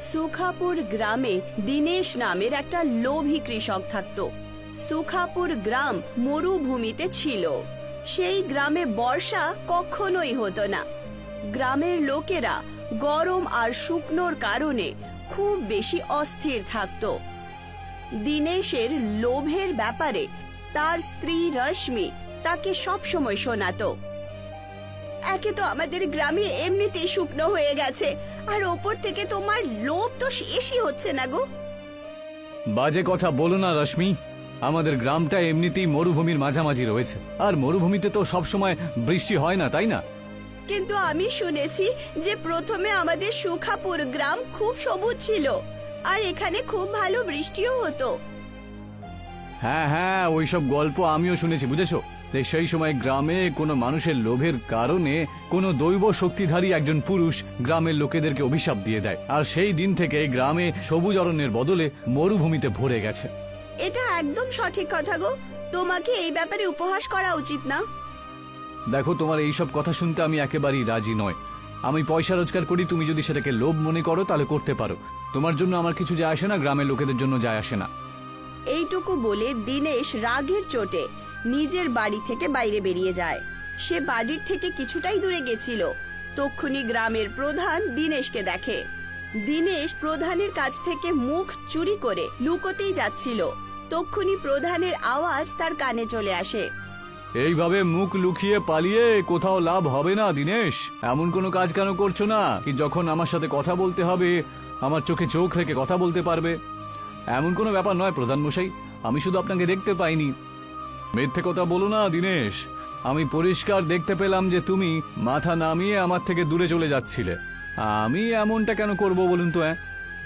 সুখাপুর গ্রামে দীনেশ নামের একটা লোভী কৃষক থাকত। সুখাপুর গ্রাম মরুভূমিতে ছিল। সেই গ্রামে বর্ষা কখনোই হতো না। গ্রামের লোকেরা গরম আর শুকনোর কারণে খুব বেশি অস্থির থাকত। দীনেশের লোভের ব্যাপারে তার স্ত্রী রশ্মি তাকে সবসময় শোনাতো। একে তো আমাদের গ্রামে এমনিতেই শুকনো হয়ে গেছে, আর ওপর থেকে তোমার লোভ তো শেষই হচ্ছে না গো। বাজে কথা বলো না রশ্মি, আমাদের গ্রামটা এমনিতেই মরুভূমির মাঝামাঝি রয়েছে, আর মরুভূমিতে তো সবসময় বৃষ্টি হয় না, তাই না? কিন্তু আমি শুনেছি যে প্রথমে আমাদের সুখাপুর গ্রাম খুব সবুজ ছিল, আর এখানে খুব ভালো বৃষ্টিও হতো। হ্যাঁ হ্যাঁ, ওইসব গল্প আমিও শুনেছি, বুঝেছো? সেই সময় গ্রামে কোনো মানুষের লোভের কারণে কোনো দৈব শক্তিধারী একজন পুরুষ গ্রামের লোকেদেরকে অভিশাপ দিয়ে দেয়, আর সেই দিন থেকে গ্রামে সবুজ অরণ্যের বদলে মরুভূমিতে ভরে গেছে। এটা একদম সঠিক কথা গো। তোমাকে এই ব্যাপারে উপহাস করা উচিত না। দেখো, তোমার এইসব কথা শুনতে আমি একেবারেই রাজি নয়। আমি পয়সা রোজগার করি, তুমি যদি সেটাকে লোভ মনে করো তাহলে করতে পারো। তোমার জন্য আমার কিছু যায় আসে না, গ্রামের লোকেদের জন্য যায় আসে না। এইটুকু বলে দীনেশ রাগের চোটে নিজের বাড়ি থেকে বাইরে বেরিয়ে যায়। সে বাড়ির থেকে কিছুটাই দূরে গেছিল। তক্ষুনি গ্রামের প্রধান দীনেশকে দেখে। দীনেশ প্রধানের কাছ থেকে মুখ চুরি করে লুকোতেই যাচ্ছিল। তক্ষুনি প্রধানের আওয়াজ তার কানে চলে আসে। এইভাবে মুখ লুকিয়ে পালিয়ে কোথাও লাভ হবে না দীনেশ। এমন কোনো কাজ কেন করছো না কি যখন আমার সাথে কথা বলতে হবে আমার চোখে চোখ রেখে কথা বলতে পারবে? এমন কোনো ব্যাপার নয় প্রধান মশাই, আমি শুধু আপনাকে দেখতে পাইনি। মিথ্যে কথা বলো না দীনেশ, আমি পরিষ্কার দেখতে পেলাম যে তুমি মাথা নামিয়ে আমার থেকে দূরে চলে যাচ্ছিলে। আমি এমনটা কেন করব বলুন তো?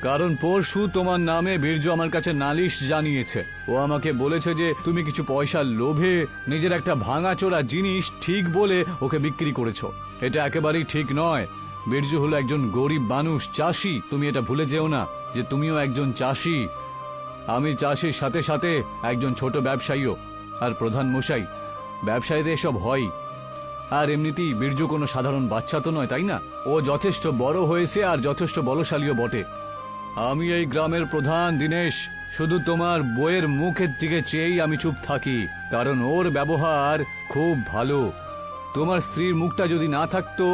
কারণ পরশু তোমার নামে বীর্য আমার কাছে নালিশ জানিয়েছে। ও আমাকে বলেছে যে তুমি কিছু পয়সার লোভে নিজের একটা ভাঙাচোরা জিনিস ঠিক বলে ওকে বিক্রি করেছো। এটা একেবারেই ঠিক নয়। বীর্য হলো একজন গরিব মানুষ, চাষি। তুমি এটা ভুলে যেও না যে তুমিও একজন চাষি। আমি চাষির সাথে সাথে একজন ছোট ব্যবসায়ীও। আর প্রধান মশাই, ব্যবসায়ীতে এসব হয়। আর এমনিতেই বীর্য কোনো সাধারণ বাচ্চা তো নয়, তাই না? ও যথেষ্ট বড় হয়েছে আর যথেষ্ট বলশালীও বটে। আমি এই গ্রামের প্রধান দীনেশ, শুধু তোমার বইয়ের মুখের দিকে চেয়েই আমি চুপ থাকি, কারণ ওর ব্যবহার খুব ভালো। তোমার স্ত্রীর মুখটা যদি না থাকতো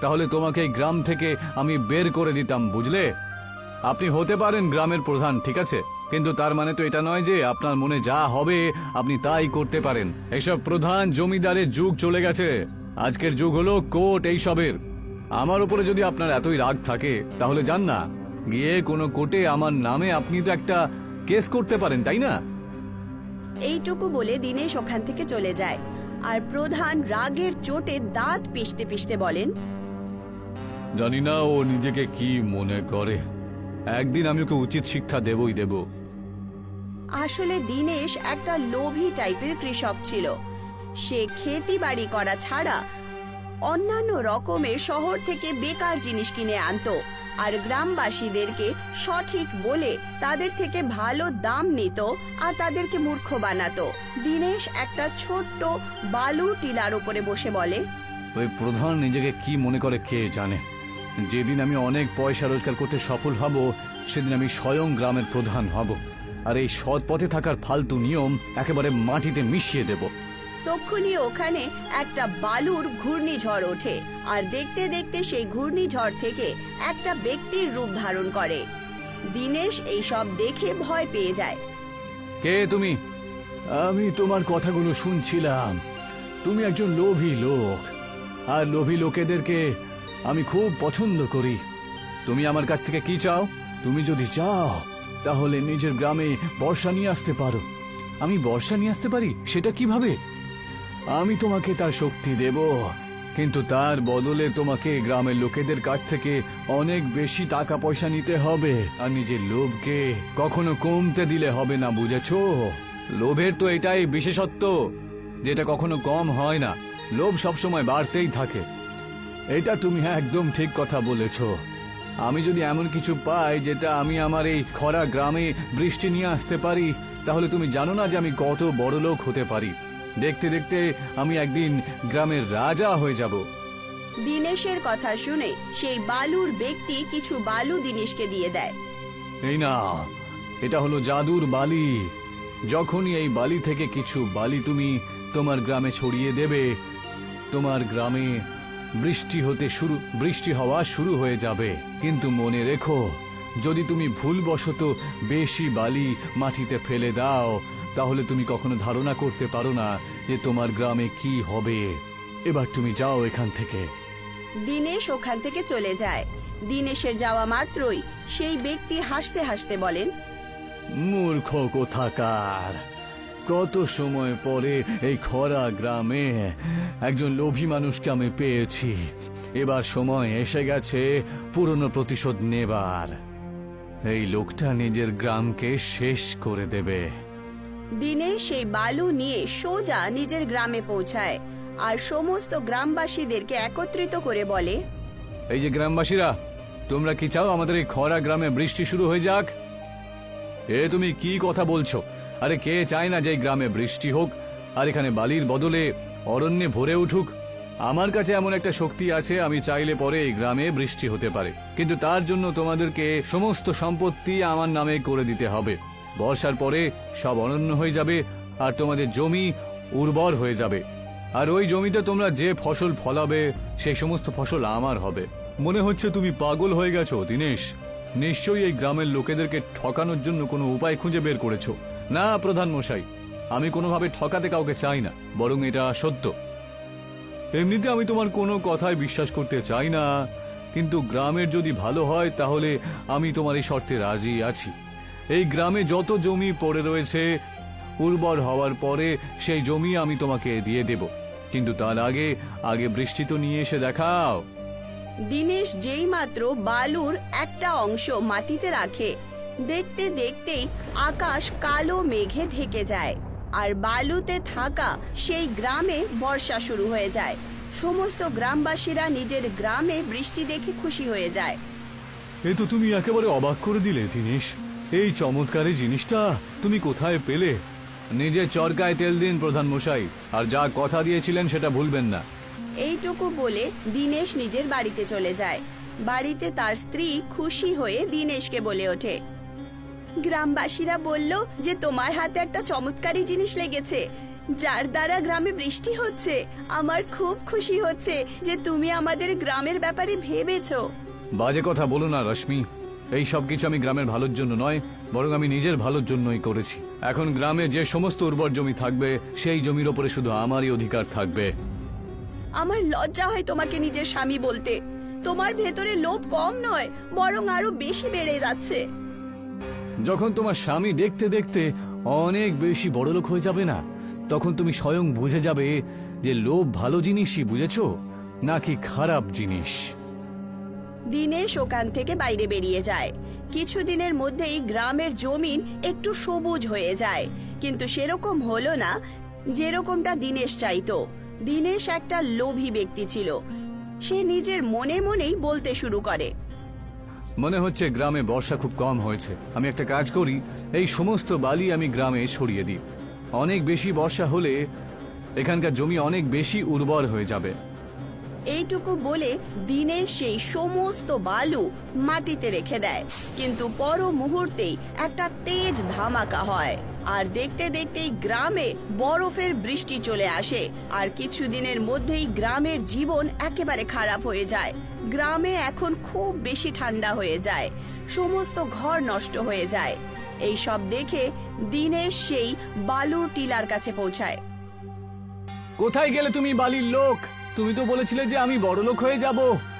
তাহলে তোমাকে এই গ্রাম থেকে আমি বের করে দিতাম, বুঝলে? আপনি হতে পারেন গ্রামের প্রধান, ঠিক আছে, কিন্তু তার মানে তো এটা নয় যে আপনার মনে যা হবে আপনি তাই করতে পারেন। এসব প্রধান জমিদারের যুগ চলে গেছে। আজকের যুগ হলো কোর্ট এইসবের। আমার উপরে যদি আপনার এতই রাগ থাকে তাহলে যান না, গিয়ে কোনো কোর্টে আমার নামে আপনি তো একটা কেস করতে পারেন, তাই না? এইটুকু বলে দীনেশ ওখান থেকে চলে যায়। আর প্রধান রাগের চোটে দাঁত পিষতে পিষতে বলেন, জানি না ও নিজেকে কি মনে করে। একদিন আমি ওকে উচিত শিক্ষা দেবই দেব। আসলে দীনেশ একটা লোভী টাইপের কৃষক ছিল। সে খেতি বাড়ি করা ছাড়া অন্যান্য রকমের শহর থেকে বেকার জিনিস কিনে আনতো, আর গ্রামবাসীদেরকে সঠিক বলে তাদের থেকে ভালো দাম নিত আর তাদেরকে মূর্খ বানাতো। দীনেশ একটা ছোট্ট বালুর টিলার উপরে বসে বলে, ওই প্রধান নিজেকে কি মনে করে কে জানে। যেদিন আমি অনেক পয়সা রোজগার করতে সফল হব সেদিন আমি স্বয়ং গ্রামের প্রধান হব, আর এই সৎ পথে থাকার ফালতু নিয়ম একেবারে মাটিতে মিশিয়ে দেব। তক্ষুনি ওখানে একটা বালুর ঘূর্ণিঝড় ওঠে, আর দেখতে দেখতে সেই ঘূর্ণিঝড় থেকে একটা ব্যক্তির রূপ ধারণ করে। দীনেশ এইসব দেখে ভয় পেয়ে যায়। কে তুমি? আমি তোমার কথাগুলো শুনছিলাম। তুমি একজন লোভী লোক, আর লোভী লোকেদেরকে আমি খুব পছন্দ করি। তুমি আমার কাছ থেকে কি চাও? তুমি যদি চাও তাহলে নিজের গ্রামে বর্ষা নিয়ে আসতে পারো। আমি বর্ষা নিয়ে আসতে পারি? সেটা কিভাবে? আমি তোমাকে তার শক্তি দেব, কিন্তু তার বদলে তোমাকে গ্রামের লোকেদের কাছ থেকে অনেক বেশি টাকা পয়সা নিতে হবে, আর নিজের লোভকে কখনো কমতে দিলে হবে না, বুঝেছো? লোভের তো এটাই বিশেষত্ব, যেটা কখনো কম হয় না। লোভ সবসময় বাড়তেই থাকে। এটা তুমি একদম ঠিক কথা বলেছো। আমি যদি এমন কিছু পাই যেটা আমি আমার এই খরা গ্রামে বৃষ্টি নিয়ে আসতে পারি, তাহলে তুমি জানো না যে আমি কত বড় লোক হতে পারি। দেখতে দেখতে আমি একদিন গ্রামের রাজা হয়ে যাব। দিনেশের কথা শুনে সেই বালুর ব্যক্তি কিছু বালু দিনেশকে দিয়ে দেয়। এই না, এটা হলো জাদুর বালি। যখনই এই বালি থেকে কিছু বালি তুমি তোমার গ্রামে ছড়িয়ে দেবে, তোমার গ্রামে বৃষ্টি হওয়া শুরু হয়ে যাবে। কিন্তু মনে রেখো, যদি তুমি ভুলবশত বেশি বালি মাটিতে ফেলে দাও, তাহলে তুমি কখনো ধারণা করতে পারো না যে তোমার গ্রামে কি হবে। এবার তুমি যাও এখান থেকে। দিনেশ ওখান থেকে চলে যায়। দিনেশের যাওয়া মাত্রই সেই ব্যক্তি হাসতে হাসতে বলেন, মূর্খ কোথাকার! কত সময় পরে এই খরা গ্রামে একজন লোভী মানুষকে আমি পেয়েছি। এবার সময় এসে গেছে পুরনো প্রতিশোধ নেবার। এই লোকটা নিজের গ্রামকে শেষ করে দেবে। দিনেশ সেই বালু নিয়ে সোজা নিজের গ্রামে পৌঁছায় আর সমস্ত গ্রামবাসীদেরকে একত্রিত করে বলে, এই যে গ্রামবাসীরা, তোমরা কি চাও আমাদের এই খরা গ্রামে বৃষ্টি শুরু হয়ে যাক? তুমি কি কথা বলছো? আরে কে চায় না যে এই গ্রামে বৃষ্টি হোক আর এখানে বালির বদলে অরণ্যে ভরে উঠুক? আমার কাছে এমন একটা শক্তি আছে, আমি চাইলে পরে এই গ্রামে বৃষ্টি হতে পারে। কিন্তু তার জন্য তোমাদেরকে সমস্ত সম্পত্তি আমার নামে করে দিতে হবে। বর্ষার পরে সব অরণ্য হয়ে যাবে আর তোমাদের জমি উর্বর হয়ে যাবে। আর ওই জমিতে তোমরা যে ফসল ফলাবে সেই সমস্ত ফসল আমার হবে। মনে হচ্ছে তুমি পাগল হয়ে গেছো দিনেশ। নিশ্চয়ই এই গ্রামের লোকেদেরকে ঠকানোর জন্য কোনো উপায় খুঁজে বের করেছো। না প্রধান মশাই, আমি কোনোভাবে ঠকাতে কাউকে চাই না, বরং এটা সত্য। এমনিতে আমি তোমার কোনো কথায় বিশ্বাস করতে চাই না, কিন্তু গ্রামের যদি ভালো হয় তাহলে আমি তোমার এই শর্তে রাজি আছি। এই গ্রামে যত জমি পড়ে রয়েছে, উর্বর হওয়ার পরে সেই জমি আমি তোমাকে দিয়ে দেব। কিন্তু তার আগে বৃষ্টি তো নিয়ে এসে দেখাও। দিনেশ যেই মাত্র বালুর একটা অংশ মাটিতে রাখে, দেখতে দেখতেই আকাশ কালো মেঘে ঢেকে যায় আর বালুতে থাকা সেই গ্রামে বর্ষা শুরু হয়ে যায়। সমস্ত গ্রামবাসীরা নিজের গ্রামে বৃষ্টি দেখে খুশি হয়ে যায়। এ তো তুমি একেবারে অবাক করে দিলে দিনেশ। এই চমৎকারী জিনিসটা তুমি কোথায় পেলে? নিজের চরকায় তেল দিন প্রধান মশাই, আর যা কথা দিয়েছিলেন সেটা ভুলবেন না। এইটুকু বলে দিনেশ নিজের বাড়িতে চলে যায়। বাড়িতে তার স্ত্রী খুশি হয়ে দিনেশকে বলে ওঠে, গ্রামবাসীরা বলল যে তোমার হাতে একটা চমৎকারী জিনিস লেগেছে, যার দ্বারা গ্রামে বৃষ্টি হচ্ছে। আমার খুব খুশি হচ্ছে যে তুমি আমাদের গ্রামের ব্যাপারে ভেবেছো। বাজে কথা বলো না রশ্মি। এই সব কিছু আমি গ্রামের ভালোর জন্য নয়, বরং আমি নিজের ভালোর জন্যই করেছি। এখন গ্রামে যে সমস্ত উর্বর জমি থাকবে, সেই জমির ওপরে শুধু আমারই অধিকার থাকবে। আমার লজ্জা হয় তোমাকে নিজের স্বামী বলতে। তোমার ভেতরে লোভ কম নয়, বরং আরো বেশি বেড়ে যাচ্ছে। যখন তোমার স্বামী দেখতে দেখতে অনেক বেশি বড়লোক হয়ে যাবে না, তখন তুমি স্বয়ং বুঝে যাবে যে লোভ ভালো জিনিসই, বুঝেছো, নাকি খারাপ জিনিস। দিনেশ ওখান থেকে বাইরে বেরিয়ে যায়। কিছুদিনের মধ্যেই গ্রামের জমিন একটু সবুজ হয়ে যায়, কিন্তু সেরকম হলো না যেরকমটা দিনেশ চাইতো। দিনেশ একটা লোভী ব্যক্তি ছিল। সে নিজের মনে মনেই বলতে শুরু করে, মনে হচ্ছে গ্রামে বর্ষা খুব কম হয়েছে। আমি একটা কাজ করি, এই সমস্ত বালি আমি গ্রামে ছড়িয়ে দিই। অনেক বেশি বর্ষা হলে এখানকার জমি অনেক বেশি উর্বর হয়ে যাবে। এইটুকু বলে দিনেশ সেই সমস্ত বালু মাটিতে রেখে দেয়। কিন্তু পর মুহূর্তেই একটা তেজ ধামাকা হয় আর দেখতে দেখতেই গ্রামে বরফের বৃষ্টি চলে আসে। আর কিছুদিনের মধ্যেই গ্রামের জীবন একেবারে খারাপ হয়ে যায়। গ্রামে এখন খুব বেশি ঠান্ডা হয়ে যায়, সমস্ত ঘর নষ্ট হয়ে যায়। এই সব দেখে দিনেশ সেই বালুর টিলার কাছে পৌঁছায়। কোথায় গেলে তুমি বালির লোক? তুমি তো বলেছিলে যে আমি বড় লোক হয়ে যাব,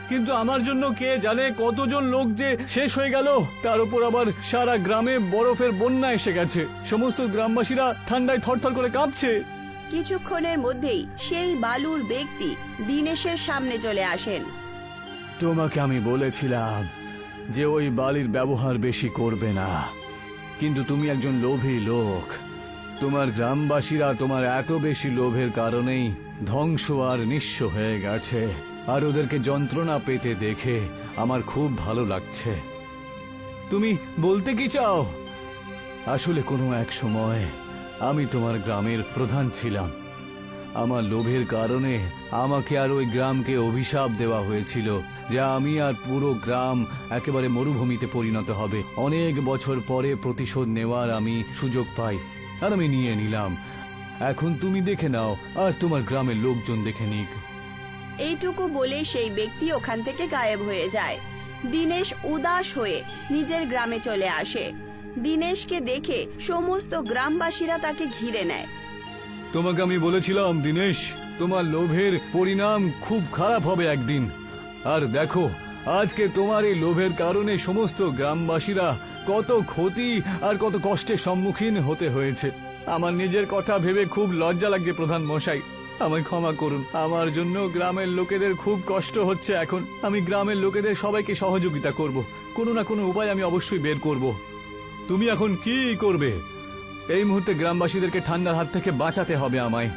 কিন্তু আমার জন্য কে জানে কতজন লোক যে শেষ হয়ে গেল। তার উপর আবার সারা গ্রামে বরফের বন্যা এসে গেছে। সমস্ত গ্রামবাসীরা ঠান্ডায় থরথর করে কাঁপছে। কিছুক্ষণের মধ্যেই সেই বালুর ব্যক্তি দিনেশের সামনে চলে আসেন। তোমাকে আমি বলেছিলাম যে ওই বালির ব্যবহার বেশি করবে না, কিন্তু তুমি একজন লোভী লোক। তোমার গ্রামবাসীরা তোমার এত বেশি লোভের কারণেই ধ্বংস আর নিঃস্ব হয়ে গেছে। আর ওদেরকে যন্ত্রণা পেতে দেখে আমার খুব ভালো লাগছে। তুমি বলতে কি চাও? আসলে কোনো এক সময় আমি তোমার গ্রামের প্রধান ছিলাম। আমার লোভের কারণে আমাকে আর ওই গ্রামকে অভিশাপ দেওয়া হয়েছিল যে আমি আর পুরো গ্রাম একেবারে মরুভূমিতে পরিণত হবে। অনেক বছর পরে প্রতিশোধ নেওয়ার আমি সুযোগ পাই, আর আমি নিয়ে নিলাম। এখন তুমি দেখে নাও, আর তোমার গ্রামের লোকজন দেখে নিক। এইটুকু বলে সেই ব্যক্তি ওখান থেকে গায়েব হয়ে যায়। দীনেশ উদাস হয়ে নিজের গ্রামে চলে আসে। দীনেশকে দেখে সমস্ত গ্রামবাসীরা তাকে ঘিরে নেয়। তোমাকে আমি বলেছিলাম দীনেশ, তোমার লোভের পরিণাম খুব খারাপ হবে একদিন। আর দেখো, আজকে তোমার এই লোভের কারণে সমস্ত গ্রামবাসীরা কত ক্ষতি আর কত কষ্টের সম্মুখীন হতে হয়েছে। আমার নিজের কথা ভেবে খুব লজ্জা লাগছে প্রধান মশাই, আমায় ক্ষমা করুন। আমার জন্য গ্রামের লোকেদের খুব কষ্ট হচ্ছে। এখন আমি গ্রামের লোকেদের সবাইকে সহযোগিতা করব, কোনো না কোনো উপায় আমি অবশ্যই বের করব। তুমি এখন কি করবে? এই মুহূর্তে গ্রামবাসীদেরকে ঠান্ডার হাত থেকে বাঁচাতে হবে আমায়।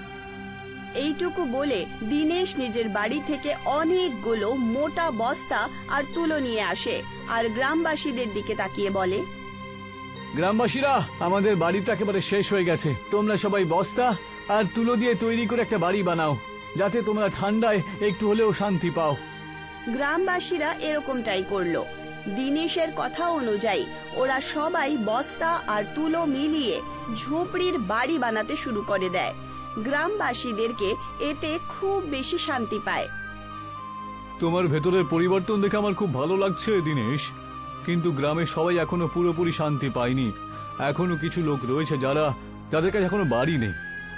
এইটুকু বলে দীনেশ নিজের বাড়ি থেকে অনেকগুলো মোটা বস্তা আর তুলো নিয়ে আসে আর গ্রামবাসীদের দিকে তাকিয়ে বলে, গ্রামবাসীরা, আমাদের বাড়িটা একেবারে শেষ হয়ে গেছে। তোমরা সবাই বস্তা আর তুলো দিয়ে তৈরি করে একটা বাড়ি বানাও, যাতে তোমরা ঠান্ডায় একটু হলেও শান্তি পাও। গ্রামবাসীরা এরকমটাই করলো। দীনেশের কথা অনুযায়ী ওরা সবাই বস্তা আর তুলো মিলিয়ে ঝুপড়ির বাড়ি বানাতে শুরু করে দেয়। গ্রামবাসীদেরকে এতে খুব বেশি শান্তি পায়। তোমার ভেতরের পরিবর্তন দেখে আমার খুব ভালো লাগছে দীনেশ, কিন্তু গ্রামের সবাই এখনো পুরোপুরি শান্তি পায়নি। এখনো কিছু লোক রয়েছে যাদের কাছে এখনো বাড়ি নেই।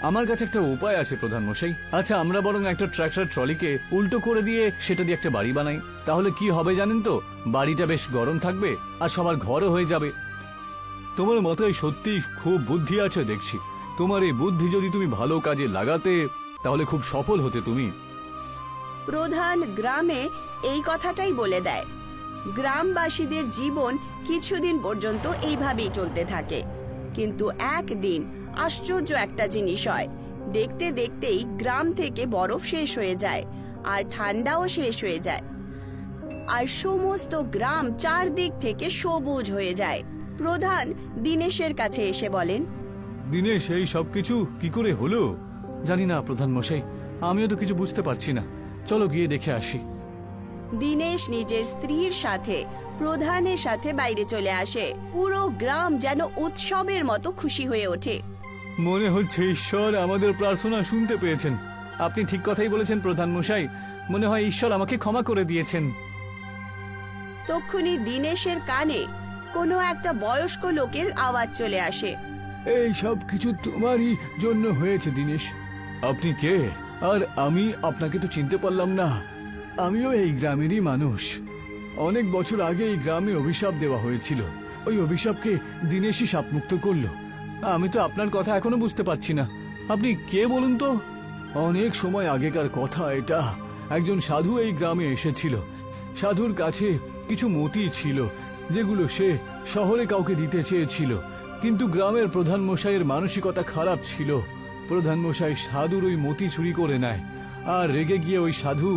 আমার কাছে একটা উপায় আছে প্রধান মশাই। আচ্ছা, আমরা বরং একটা ট্রাক্টর ট্রলিকে উল্টো করে দিয়ে সেটা দিয়ে একটা বাড়ি বানাই। তাহলে কি হবে জানেন তো? বাড়িটা বেশ গরম থাকবে আর সবার ঘরও হয়ে যাবে। তোমার মাথায় সত্যি খুব বুদ্ধি আছে দেখছি। তোমার এই বুদ্ধি যদি তুমি ভালো কাজে লাগাতে, তাহলে খুব সফল হতে তুমি। প্রধান গ্রামে এই কথাটাই বলে দেয়। গ্রামবাসীদের জীবন কিছুদিন পর্যন্ত এইভাবেই চলতে থাকে। কিন্তু একদিন আশ্চর্য একটা জিনিস হয়। দেখতে দেখতেই গ্রাম থেকে বরফ শেষ হয়ে যায় আর ঠান্ডাও শেষ হয়ে যায়, আর সমস্ত গ্রাম চারদিক থেকে সবুজ হয়ে যায়। প্রধান দীনেশের কাছে এসে বলেন, দীনেশ, এই সবকিছু কি করে হলো? জানি না প্রধান মশাই, আমিও তো কিছু বুঝতে পারছি না। চলো গিয়ে দেখে আসি। দীনেশ নিজের স্ত্রীর সাথে প্রধানের সাথে বাইরে চলে আসে। পুরো গ্রাম যেন উৎসবের মতো খুশি হয়ে ওঠে। মনে হচ্ছে ঈশ্বর আমাদের প্রার্থনা শুনতে পেয়েছেন। আপনি ঠিক কথাই বলেছেন প্রধান মশাই, মনে হয় ঈশ্বর আমাকে ক্ষমা করে দিয়েছেন। তক্ষুনি দীনেশের কানে কোনো একটা বয়স্ক লোকের আওয়াজ চলে আসে। এই সব কিছু তোমারই জন্য হয়েছে দীনেশ। আপনি কে? আর আমি আপনাকে তো চিনতে পারলাম না। আমিও এই গ্রামেরই মানুষ। অনেক বছর আগে এই গ্রামে অভিশাপ দেওয়া হয়েছিল। ওই অভিশাপকে দীনেশই শাপমুক্ত করলো। আমি তো আপনার কথা এখনো বুঝতে পারছি না। আপনি কে বলুন তো? অনেক সময় আগেকার কথা এটা। একজন সাধু এই গ্রামে এসেছিল। সাধুর কাছে কিছু মতি ছিল, যেগুলো সে শহরে কাউকে দিতে চেয়েছিল। কিন্তু গ্রামের প্রধান মশাইয়ের মানসিকতা খারাপ ছিল। প্রধান মশাই সাধুর ওই মতি চুরি করে নেয়, আর রেগে গিয়ে ওই সাধু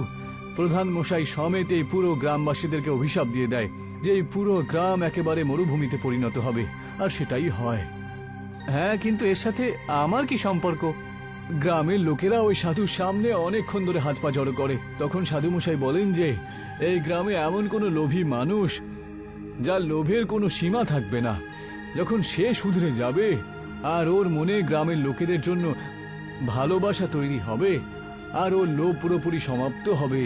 প্রধান মশাই সমেত এই পুরো গ্রামবাসীদেরকে অভিশাপ দিয়ে দেয় যে এই পুরো গ্রাম একেবারে মরুভূমিতে পরিণত হবে। আর সেটাই হয়। হ্যাঁ, কিন্তু এর সাথে আমার কি সম্পর্ক? গ্রামের লোকেরা ওই সাধুর সামনে অনেকক্ষণ ধরে হাত পা জড়ো করে। তখন সাধু মশাই বলেন যে এই গ্রামে এমন কোনো লোভী মানুষ যার লোভের কোনো সীমা থাকবে না। যখন সে শুধরে যাবে আর ওর মনে গ্রামের লোকেদের জন্য ভালোবাসা তৈরি হবে আর ওর লোভ পুরোপুরি সমাপ্ত হবে,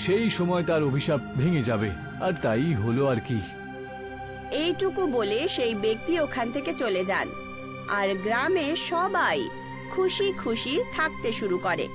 সেই সময় তার অভিশাপ ভেঙে যাবে। আর তাই হলো আর কি। এইটুকু বলে সেই ব্যক্তি ওখান থেকে চলে যান আর গ্রামে সবাই খুশি খুশি থাকতে শুরু করে।